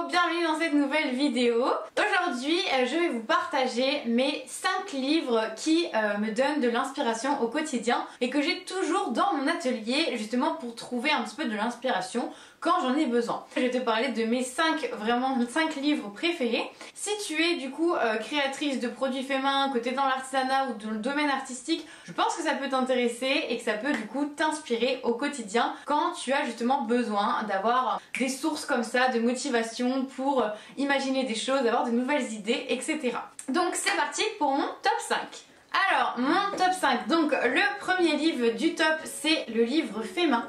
bienvenue dans cette nouvelle vidéo. Aujourd'hui je vais vous partager mes 5 livres qui me donnent de l'inspiration au quotidien et que j'ai toujours dans mon atelier justement pour trouver un petit peu de l'inspiration quand j'en ai besoin. Je vais te parler de mes 5 livres préférés. Si tu es du coup créatrice de produits faits main, que tu es dans l'artisanat ou dans le domaine artistique, je pense que ça peut t'intéresser et que ça peut du coup t'inspirer au quotidien quand tu as justement besoin d'avoir des sources comme ça de motivation pour imaginer des choses, avoir de nouvelles idées, etc. Donc c'est parti pour mon top 5. Alors, mon top 5, donc le premier livre du top, c'est le livre fait main,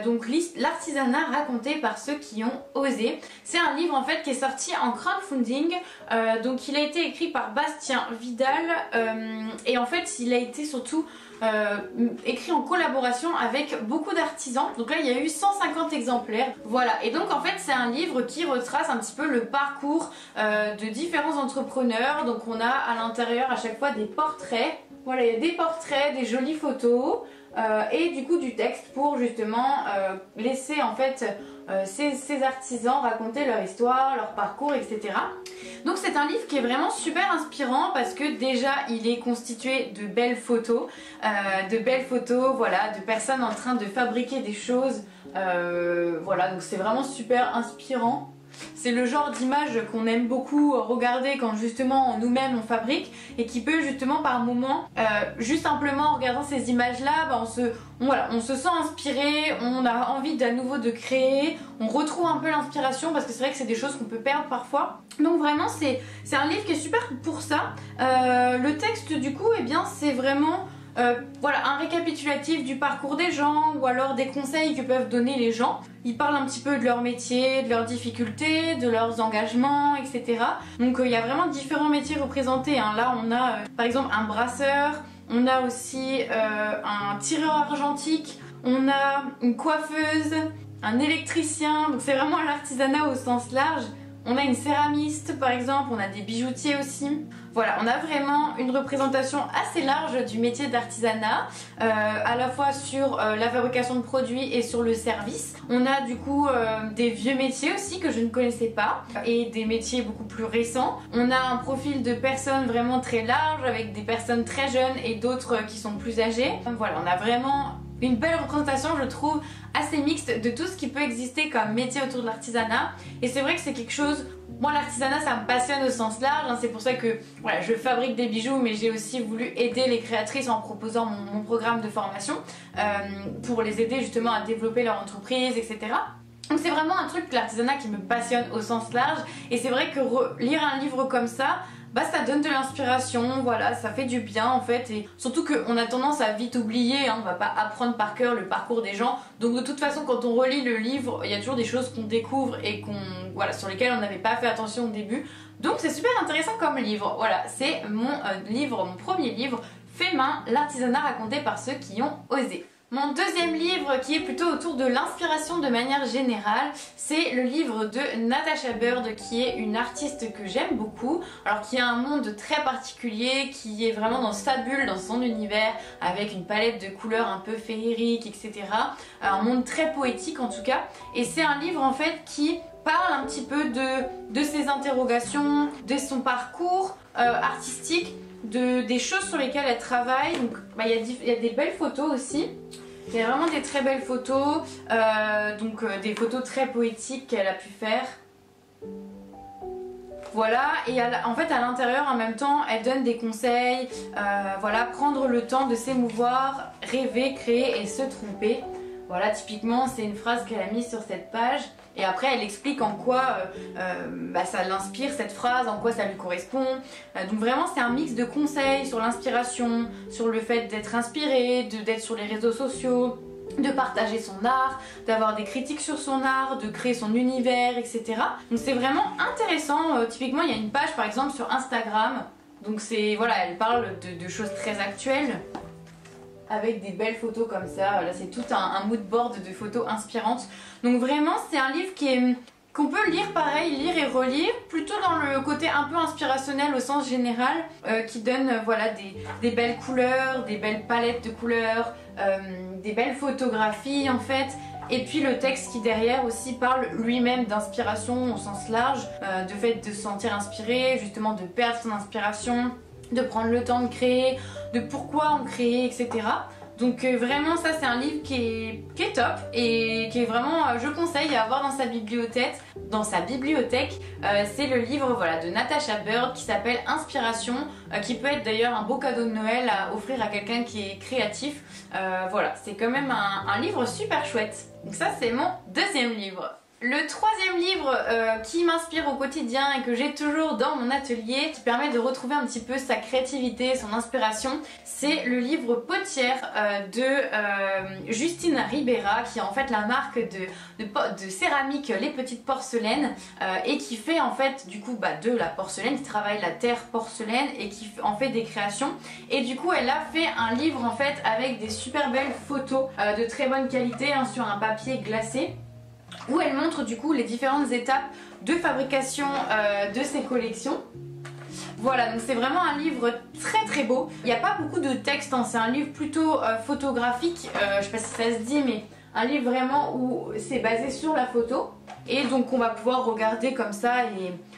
donc l'artisanat raconté par ceux qui ont osé. C'est un livre en fait qui est sorti en crowdfunding, donc il a été écrit par Bastien Vidal et en fait il a été surtout écrit en collaboration avec beaucoup d'artisans. Donc là il y a eu 150 exemplaires, voilà. Et donc en fait c'est un livre qui retrace un petit peu le parcours de différents entrepreneurs. Donc on a à l'intérieur à chaque fois des portraits, voilà, il y a des portraits, des jolies photos et du coup du texte pour justement laisser en fait ces artisans raconter leur histoire, leur parcours, etc. Donc c'est un livre qui est vraiment super inspirant parce que déjà il est constitué de belles photos, voilà, de personnes en train de fabriquer des choses, voilà, donc c'est vraiment super inspirant. C'est le genre d'image qu'on aime beaucoup regarder quand justement nous-mêmes on fabrique et qui peut justement par moment, juste simplement en regardant ces images-là, on se sent inspiré, on a envie d'à nouveau de créer, on retrouve un peu l'inspiration parce que c'est vrai que c'est des choses qu'on peut perdre parfois. Donc vraiment c'est un livre qui est super pour ça. Le texte du coup, eh bien c'est vraiment... voilà, un récapitulatif du parcours des gens ou alors des conseils que peuvent donner les gens. Ils parlent un petit peu de leur métier, de leurs difficultés, de leurs engagements, etc. Donc il y a vraiment différents métiers représentés, hein. Là on a par exemple un brasseur, on a aussi un tireur argentique, on a une coiffeuse, un électricien, donc c'est vraiment l'artisanat au sens large. On a une céramiste par exemple, on a des bijoutiers aussi. Voilà, on a vraiment une représentation assez large du métier d'artisanat, à la fois sur la fabrication de produits et sur le service. On a du coup des vieux métiers aussi que je ne connaissais pas et des métiers beaucoup plus récents. On a un profil de personnes vraiment très large avec des personnes très jeunes et d'autres qui sont plus âgées. Voilà, on a vraiment une belle représentation, je trouve, assez mixte de tout ce qui peut exister comme métier autour de l'artisanat. Et c'est vrai que c'est quelque chose... Moi l'artisanat ça me passionne au sens large, hein. C'est pour ça que voilà, je fabrique des bijoux, mais j'ai aussi voulu aider les créatrices en proposant mon programme de formation pour les aider justement à développer leur entreprise, etc. Donc c'est vraiment un truc, l'artisanat, qui me passionne au sens large. Et c'est vrai que lire un livre comme ça, bah ça donne de l'inspiration, voilà, ça fait du bien en fait. Et surtout qu'on a tendance à vite oublier, hein, on va pas apprendre par cœur le parcours des gens. Donc de toute façon quand on relit le livre, il y a toujours des choses qu'on découvre et voilà, sur lesquelles on n'avait pas fait attention au début. Donc c'est super intéressant comme livre. Voilà, c'est mon premier livre fait main, l'artisanat raconté par ceux qui ont osé. Mon deuxième livre, qui est plutôt autour de l'inspiration de manière générale, c'est le livre de Natasha Bird, qui est une artiste que j'aime beaucoup, alors qui a un monde très particulier, qui est vraiment dans sa bulle, dans son univers, avec une palette de couleurs un peu féerique, etc. Un monde très poétique en tout cas, et c'est un livre en fait qui parle un petit peu de ses interrogations, de son parcours artistique, des choses sur lesquelles elle travaille. Donc il y a des belles photos aussi. Il y a vraiment des très belles photos, des photos très poétiques qu'elle a pu faire. Voilà, et en fait à l'intérieur en même temps elle donne des conseils, voilà, prendre le temps de s'émouvoir, rêver, créer et se tromper. Voilà, typiquement c'est une phrase qu'elle a mise sur cette page. Et après elle explique en quoi ça l'inspire cette phrase, en quoi ça lui correspond. Donc vraiment c'est un mix de conseils sur l'inspiration, sur le fait d'être inspiré, d'être sur les réseaux sociaux, de partager son art, d'avoir des critiques sur son art, de créer son univers, etc. Donc c'est vraiment intéressant. Typiquement il y a une page par exemple sur Instagram. Donc c'est, voilà, elle parle de choses très actuelles, avec des belles photos comme ça. Là c'est tout un mood board de photos inspirantes. Donc vraiment c'est un livre qu'on peut lire pareil, lire et relire, plutôt dans le côté un peu inspirationnel au sens général, qui donne voilà, des belles couleurs, des belles palettes de couleurs, des belles photographies en fait. Et puis le texte qui derrière aussi parle lui-même d'inspiration au sens large, de fait de se sentir inspiré, justement de perdre son inspiration, de prendre le temps de créer, de pourquoi on crée, etc. Donc vraiment ça c'est un livre qui est top et qui est vraiment, je conseille à avoir dans sa bibliothèque. C'est le livre voilà, de Natasha Bird qui s'appelle Inspiration, qui peut être d'ailleurs un beau cadeau de Noël à offrir à quelqu'un qui est créatif. Voilà, c'est quand même un livre super chouette. Donc ça c'est mon deuxième livre. Le troisième livre qui m'inspire au quotidien et que j'ai toujours dans mon atelier, qui permet de retrouver un petit peu sa créativité, son inspiration, c'est le livre Potière de Justine Ribera, qui est en fait la marque de céramique Les Petites Porcelaines et qui fait en fait du coup de la porcelaine, qui travaille la terre porcelaine et qui en fait des créations. Et du coup elle a fait un livre en fait avec des super belles photos de très bonne qualité sur un papier glacé, où elle montre du coup les différentes étapes de fabrication de ses collections. Voilà, donc c'est vraiment un livre très très beau. Il n'y a pas beaucoup de texte, hein. C'est un livre plutôt photographique, je sais pas si ça se dit, mais un livre vraiment où c'est basé sur la photo. Et donc on va pouvoir regarder comme ça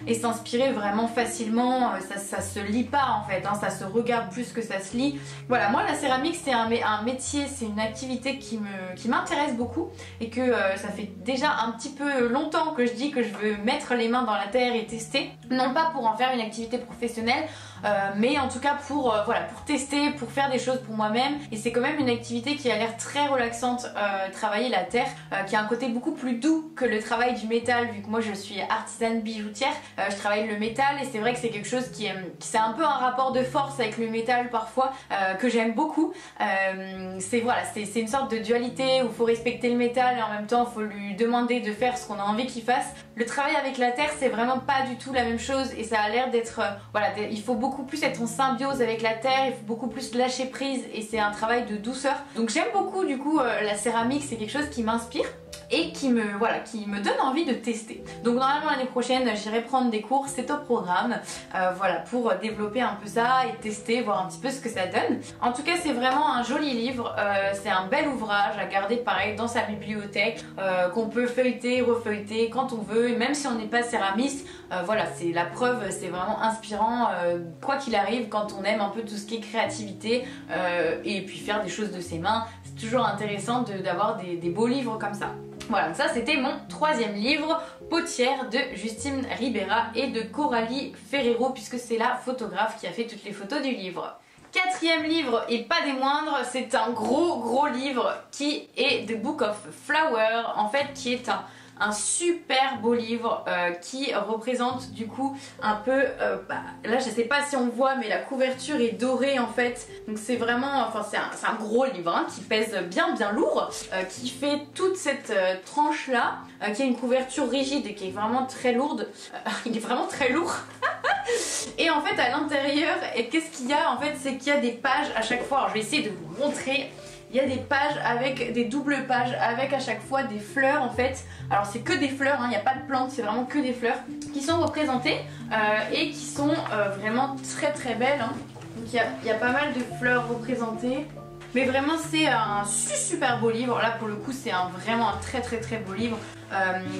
et s'inspirer vraiment facilement. Ça se lit pas en fait, hein, ça se regarde plus que ça se lit. Voilà, moi la céramique c'est un métier, c'est une activité qui m'intéresse beaucoup et que ça fait déjà un petit peu longtemps que je dis que je veux mettre les mains dans la terre et tester. Non pas pour en faire une activité professionnelle, mais en tout cas pour tester, pour faire des choses pour moi-même. Et c'est quand même une activité qui a l'air très relaxante, travailler la terre, qui a un côté beaucoup plus doux que le travail du métal, vu que moi je suis artisane bijoutière. Je travaille le métal et c'est vrai que c'est quelque chose qui c'est un peu un rapport de force avec le métal parfois, que j'aime beaucoup. C'est une sorte de dualité où il faut respecter le métal et en même temps il faut lui demander de faire ce qu'on a envie qu'il fasse. Le travail avec la terre c'est vraiment pas du tout la même chose et ça a l'air d'être, il faut beaucoup plus être en symbiose avec la terre, il faut beaucoup plus lâcher prise et c'est un travail de douceur. Donc j'aime beaucoup du coup la céramique, c'est quelque chose qui m'inspire et qui me donne envie de tester. Donc normalement l'année prochaine j'irai prendre des cours, c'est au programme, pour développer un peu ça et tester, voir un petit peu ce que ça donne. En tout cas c'est vraiment un joli livre, c'est un bel ouvrage à garder pareil dans sa bibliothèque, qu'on peut feuilleter, refeuilleter quand on veut, et même si on n'est pas céramiste, c'est la preuve, c'est vraiment inspirant, quoi qu'il arrive, quand on aime un peu tout ce qui est créativité et puis faire des choses de ses mains, c'est toujours intéressant d'avoir des beaux livres comme ça. Voilà, donc ça c'était mon troisième livre, Potière de Justine Ribera et de Coralie Ferrero, puisque c'est la photographe qui a fait toutes les photos du livre. Quatrième livre, et pas des moindres, c'est un gros livre qui est The Book of Flower, en fait qui est un super beau livre qui représente du coup un peu, là je sais pas si on voit mais la couverture est dorée en fait, donc c'est vraiment, c'est un gros livre hein, qui pèse bien lourd, qui fait toute cette tranche là, qui a une couverture rigide et qui est vraiment très lourde, il est vraiment très lourd. Et en fait à l'intérieur, qu'est-ce qu'il y a en fait, c'est qu'il y a des pages à chaque fois, alors je vais essayer de vous montrer. Il y a des pages avec des doubles pages avec à chaque fois des fleurs en fait. Alors c'est que des fleurs, hein, il n'y a pas de plantes, c'est vraiment que des fleurs qui sont représentées et qui sont vraiment très belles. Hein. Donc il y a pas mal de fleurs représentées. Mais vraiment c'est un super beau livre. Là pour le coup c'est vraiment un très beau livre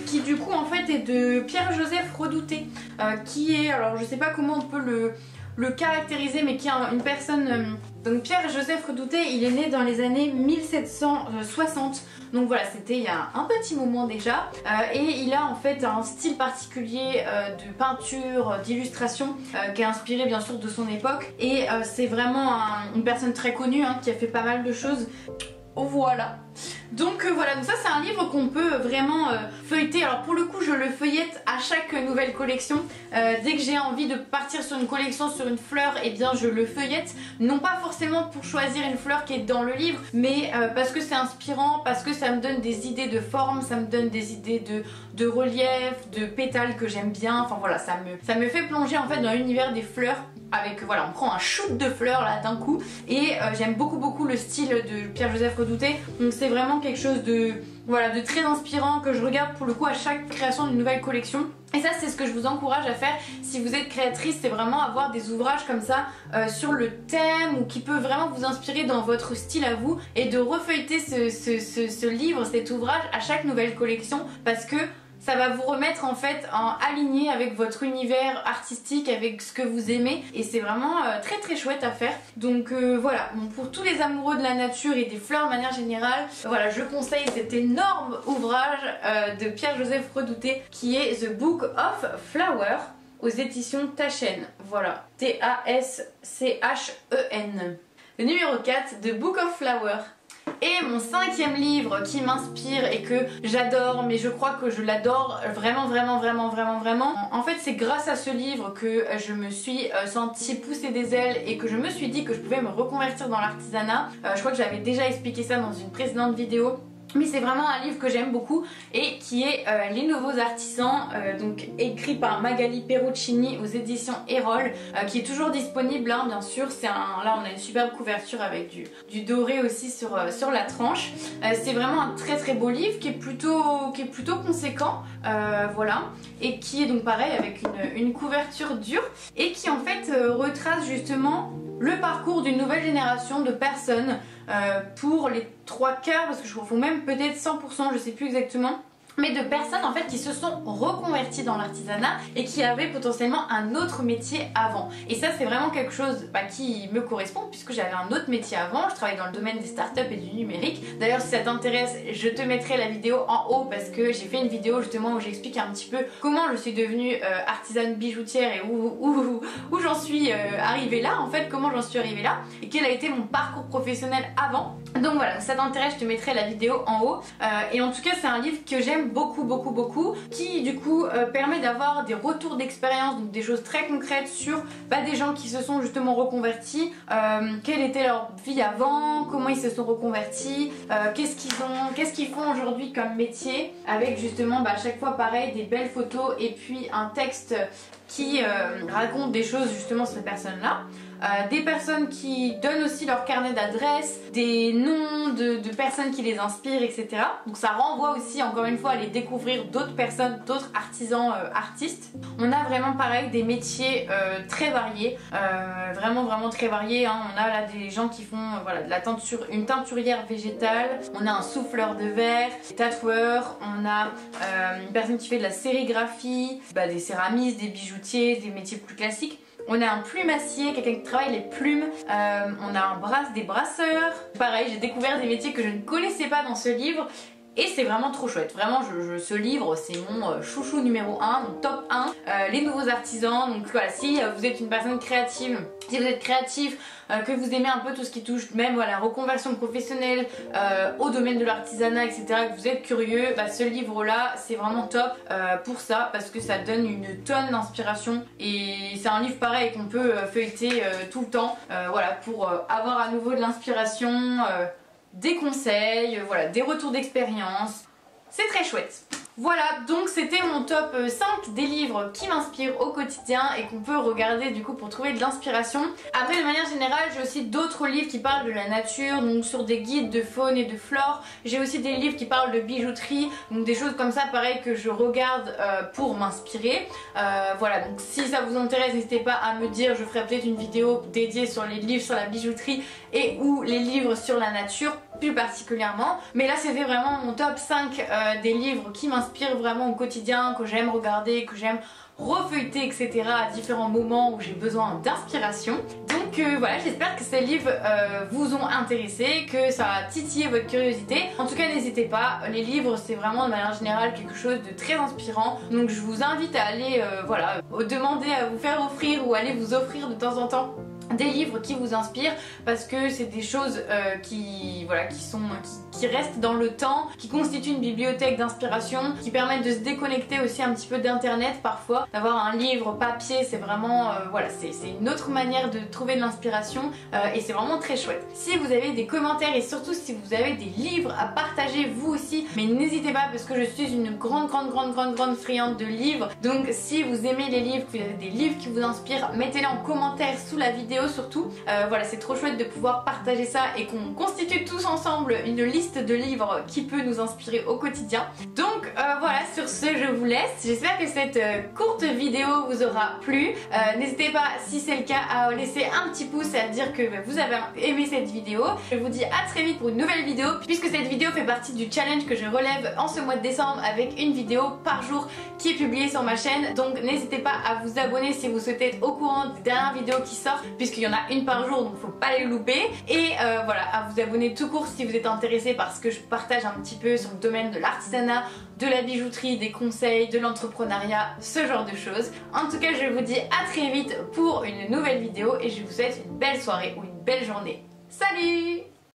qui du coup en fait est de Pierre-Joseph Redouté, qui est, alors je sais pas comment on peut le caractériser, mais qui est une personne, donc Pierre-Joseph Redouté, il est né dans les années 1760, donc voilà, c'était il y a un petit moment déjà, et il a en fait un style particulier de peinture, d'illustration, qui est inspiré bien sûr de son époque, et c'est vraiment une personne très connue hein, qui a fait pas mal de choses. Oh voilà. Donc voilà, donc ça c'est un livre qu'on peut vraiment feuilleter. Alors pour le coup je le feuillette à chaque nouvelle collection. Dès que j'ai envie de partir sur une collection, sur une fleur, et bien je le feuillette. Non pas forcément pour choisir une fleur qui est dans le livre, mais parce que c'est inspirant, parce que ça me donne des idées de forme, ça me donne des idées de relief, de pétales que j'aime bien. Enfin voilà, ça me fait plonger en fait dans l'univers des fleurs. Avec, voilà, on prend un shoot de fleurs là d'un coup, et j'aime beaucoup le style de Pierre-Joseph Redouté, donc c'est vraiment quelque chose de, voilà, de très inspirant que je regarde pour le coup à chaque création d'une nouvelle collection. Et ça c'est ce que je vous encourage à faire si vous êtes créatrice, c'est vraiment avoir des ouvrages comme ça sur le thème ou qui peut vraiment vous inspirer dans votre style à vous et de refeuilleter ce livre, cet ouvrage à chaque nouvelle collection parce que ça va vous remettre en fait en aligné avec votre univers artistique, avec ce que vous aimez et c'est vraiment très très chouette à faire. Donc voilà, bon, pour tous les amoureux de la nature et des fleurs de manière générale, voilà, je conseille cet énorme ouvrage de Pierre-Joseph Redouté qui est The Book of Flower aux éditions Taschen. Voilà, T-A-S-C-H-E-N. Le numéro 4, The Book of Flower. Et mon 5e livre qui m'inspire et que j'adore, mais je crois que je l'adore vraiment. En fait, c'est grâce à ce livre que je me suis sentie pousser des ailes et que je me suis dit que je pouvais me reconvertir dans l'artisanat. Je crois que j'avais déjà expliqué ça dans une précédente vidéo. Mais c'est vraiment un livre que j'aime beaucoup et qui est Les Nouveaux Artisans, donc écrit par Magali Peruccini aux éditions Erol, qui est toujours disponible, hein, bien sûr. Là on a une superbe couverture avec du doré aussi sur la tranche. C'est vraiment un très très beau livre qui est plutôt conséquent, voilà, et qui est donc pareil avec une couverture dure et qui en fait retrace justement le parcours d'une nouvelle génération de personnes pour les 3/4, parce que je trouve même peut-être 100%, je sais plus exactement, mais de personnes en fait qui se sont reconverties dans l'artisanat et qui avaient potentiellement un autre métier avant. Et ça c'est vraiment quelque chose qui me correspond puisque j'avais un autre métier avant, je travaillais dans le domaine des startups et du numérique. D'ailleurs si ça t'intéresse, je te mettrai la vidéo en haut parce que j'ai fait une vidéo justement où j'explique un petit peu comment je suis devenue artisane bijoutière et où j'en suis arrivée là en fait, comment j'en suis arrivée là et quel a été mon parcours professionnel avant. Donc voilà, si ça t'intéresse, je te mettrai la vidéo en haut. Et en tout cas c'est un livre que j'aime beaucoup, qui du coup permet d'avoir des retours d'expérience, donc des choses très concrètes sur des gens qui se sont justement reconvertis, quelle était leur vie avant, comment ils se sont reconvertis, qu'est-ce qu'ils font aujourd'hui comme métier, avec justement à chaque fois pareil des belles photos et puis un texte qui raconte des choses justement sur ces personnes-là. Des personnes qui donnent aussi leur carnet d'adresses, des noms de personnes qui les inspirent, etc. Donc ça renvoie aussi encore une fois à aller découvrir d'autres personnes, d'autres artisans, artistes. On a vraiment pareil des métiers très variés, vraiment très variés, hein. On a là des gens qui font voilà, une teinturière végétale, on a un souffleur de verre, des tatoueurs, on a une personne qui fait de la sérigraphie, des céramistes, des bijoutiers, des métiers plus classiques. On a un plumassier, quelqu'un qui travaille les plumes, on a des brasseurs. Pareil, j'ai découvert des métiers que je ne connaissais pas dans ce livre et c'est vraiment trop chouette. Vraiment, ce livre, c'est mon chouchou numéro 1, mon top 1. Les nouveaux artisans, donc voilà, si vous êtes une personne créative, si vous êtes créatif, que vous aimez un peu tout ce qui touche même la reconversion professionnelle au domaine de l'artisanat, etc., que vous êtes curieux, ce livre-là, c'est vraiment top pour ça, parce que ça donne une tonne d'inspiration et c'est un livre pareil qu'on peut feuilleter tout le temps, voilà, pour avoir à nouveau de l'inspiration, des conseils, voilà, des retours d'expérience. C'est très chouette. Voilà, donc c'était mon top 5 des livres qui m'inspirent au quotidien et qu'on peut regarder du coup pour trouver de l'inspiration. Après, de manière générale, j'ai aussi d'autres livres qui parlent de la nature, donc sur des guides de faune et de flore. J'ai aussi des livres qui parlent de bijouterie, donc des choses comme ça, pareil, que je regarde pour m'inspirer. Voilà, donc si ça vous intéresse, n'hésitez pas à me dire, je ferai peut-être une vidéo dédiée sur les livres sur la bijouterie et ou les livres sur la nature plus particulièrement. Mais là c'était vraiment mon top 5 des livres qui m'inspirent vraiment au quotidien, que j'aime regarder, que j'aime refeuilleter, etc. à différents moments où j'ai besoin d'inspiration. Donc voilà, j'espère que ces livres vous ont intéressé, que ça a titillé votre curiosité. En tout cas, n'hésitez pas, les livres c'est vraiment de manière générale quelque chose de très inspirant. Donc je vous invite à aller voilà, demander à vous faire offrir ou aller vous offrir de temps en temps des livres qui vous inspirent, parce que c'est des choses qui restent dans le temps, qui constituent une bibliothèque d'inspiration, qui permettent de se déconnecter aussi un petit peu d'internet parfois. D'avoir un livre papier, c'est vraiment voilà, c'est une autre manière de trouver de l'inspiration et c'est vraiment très chouette. Si vous avez des commentaires et surtout si vous avez des livres à partager vous aussi, mais n'hésitez pas, parce que je suis une grande friande de livres. Donc si vous aimez les livres, que vous avez des livres qui vous inspirent, mettez-les en commentaire sous la vidéo vidéos surtout. Voilà, c'est trop chouette de pouvoir partager ça et qu'on constitue tous ensemble une liste de livres qui peut nous inspirer au quotidien. Donc voilà, sur ce je vous laisse. J'espère que cette courte vidéo vous aura plu. N'hésitez pas, si c'est le cas, à laisser un petit pouce et à dire que vous avez aimé cette vidéo. Je vous dis à très vite pour une nouvelle vidéo, puisque cette vidéo fait partie du challenge que je relève en ce mois de décembre avec une vidéo par jour qui est publiée sur ma chaîne. Donc n'hésitez pas à vous abonner si vous souhaitez être au courant des dernières vidéos qui sortent, puisqu'il y en a une par jour, donc faut pas les louper. Et voilà, à vous abonner tout court si vous êtes intéressé par ce que je partage un petit peu sur le domaine de l'artisanat, de la bijouterie, des conseils, de l'entrepreneuriat, ce genre de choses. En tout cas, je vous dis à très vite pour une nouvelle vidéo et je vous souhaite une belle soirée ou une belle journée. Salut!